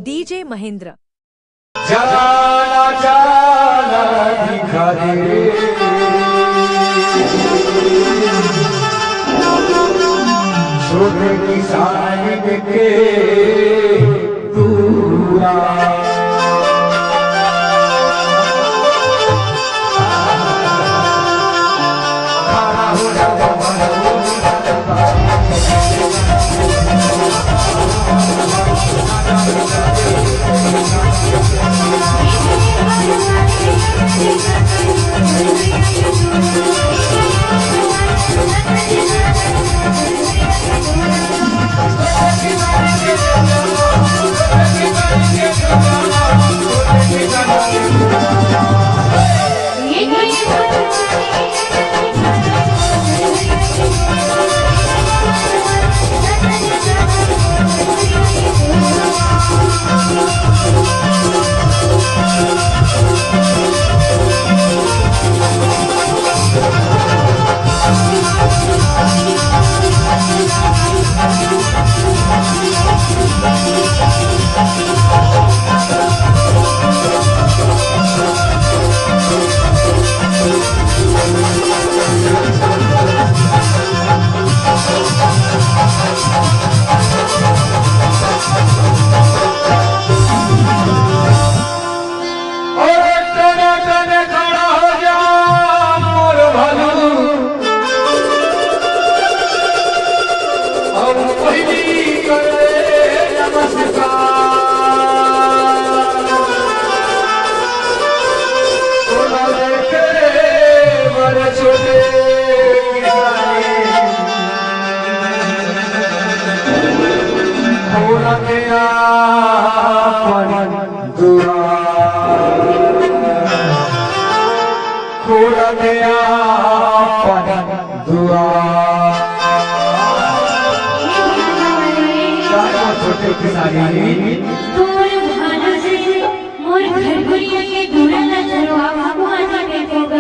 DJ Mahendra जाना जाना दिखा दे छोटे किसान के दूरा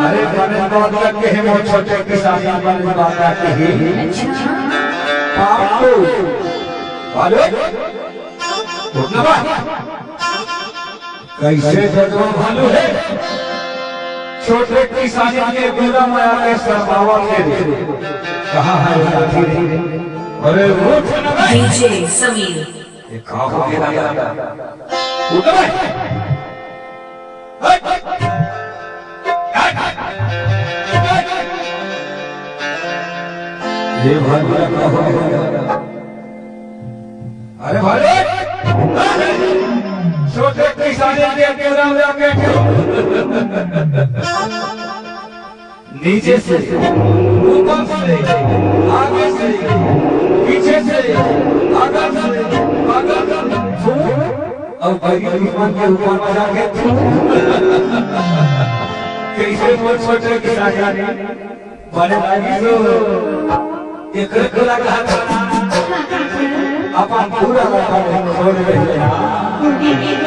अरे छोटे किसान कैसे भालू है छोटे किसान के गुना में आके सरबावा के कहा है अरे डीजे समीर ये कहा हो गया उधर ये भालू का हो गया अरे भालू छोटे किसान के गुना में आके नीचे से ऊपर से आगे से पीछे से आगे से और दुश्मन के ऊपर बजा के कैसे छोटे किसान बड़े भाई तो एक खुला कहा अपन पूरा छोड़ रहे हैं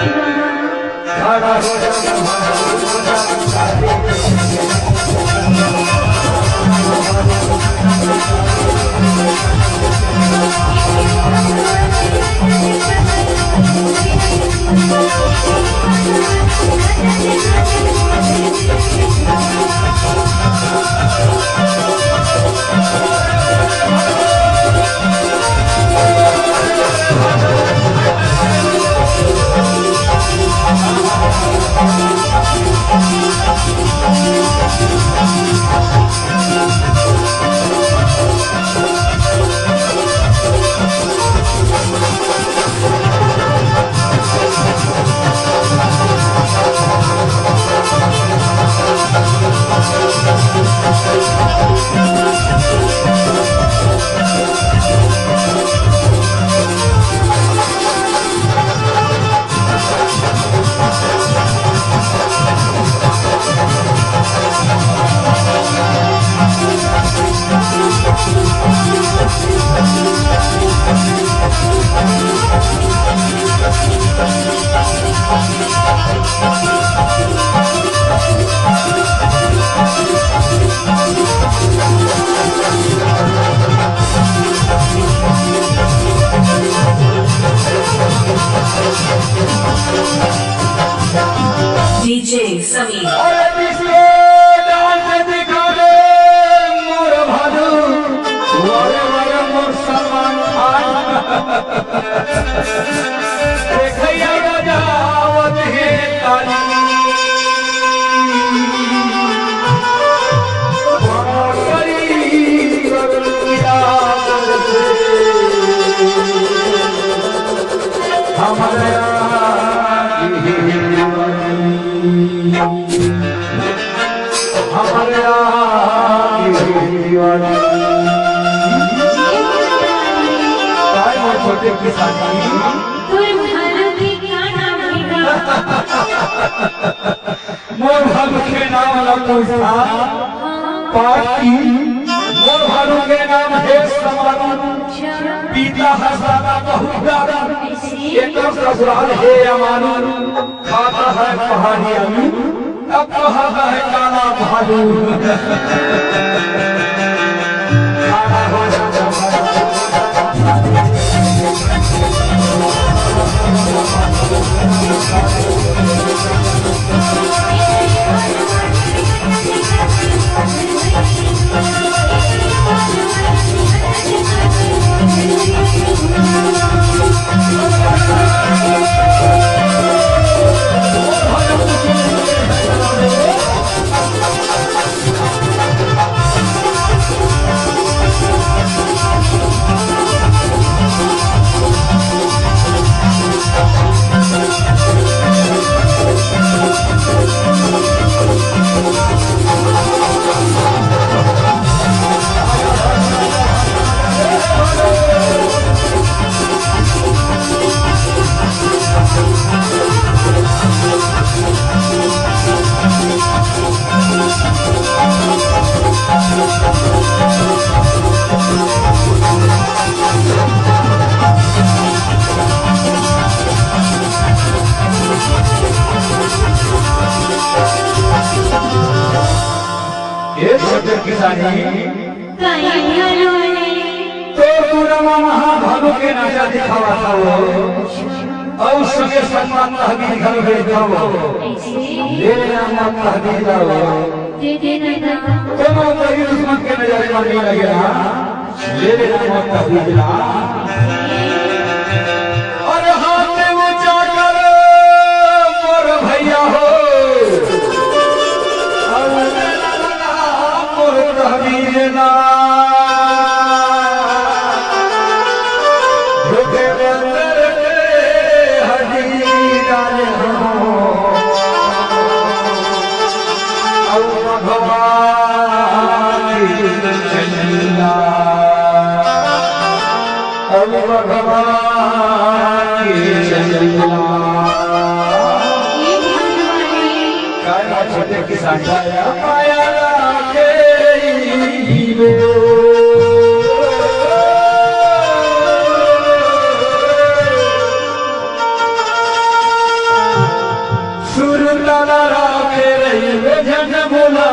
छोटे किसान मोर भालू के नाम लखोसा पार्टी मोर भालू के नाम है समर पीता हंसाता बहुरा एक ससुराल है अमानू खाता है पहाड़ी आलू अब कहता है काला भालू तो पूरा महाभालू के नाचा दिखावा था वो और सगे सम्मान तहबीर घर भेजा वो ले नाम तहबीर लाओ दोनों कहीं दुश्मन के नजर में नहीं लगेगा ले नाम तहबीर ला और हाथ में ऊंचा कर मोर भैया हो मोर तहबीर ला छोटे किसान माया के सुर लाला राखे रही जन बोला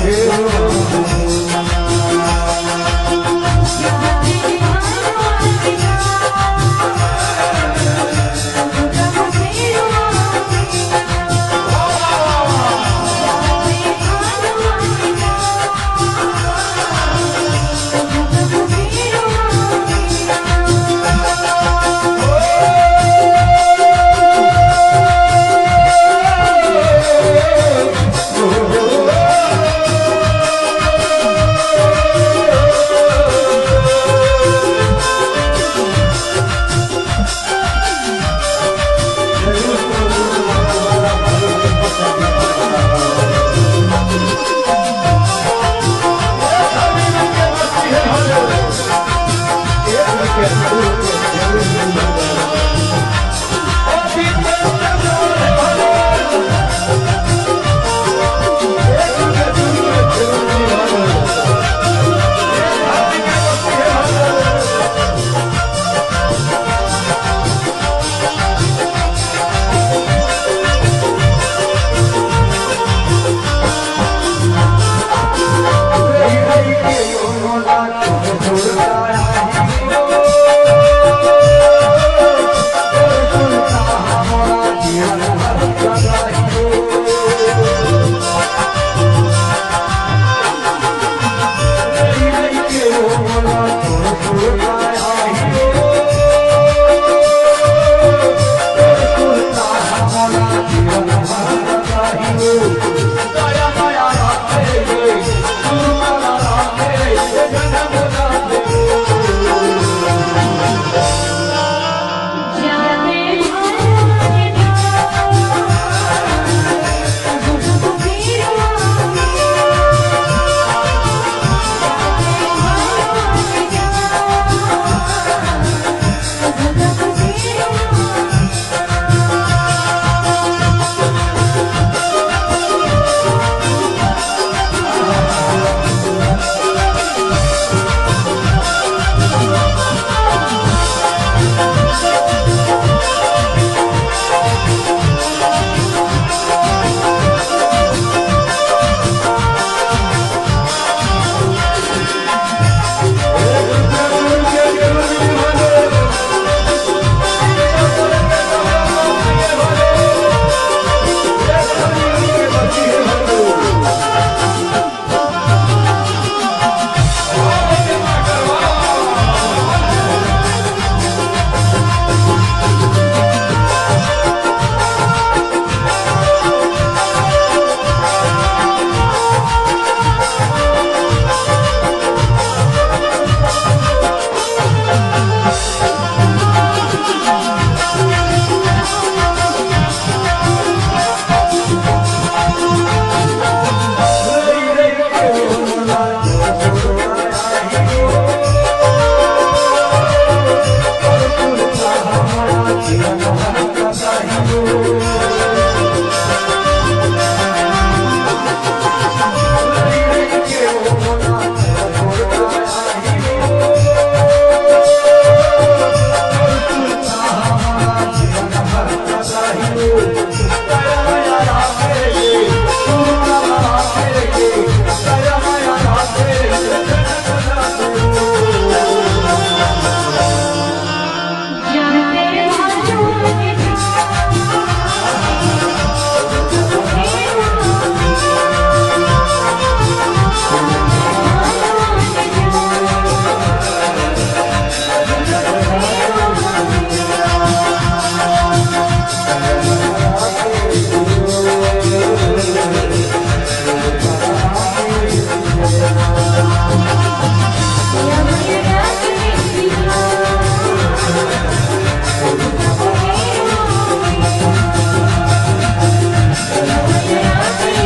You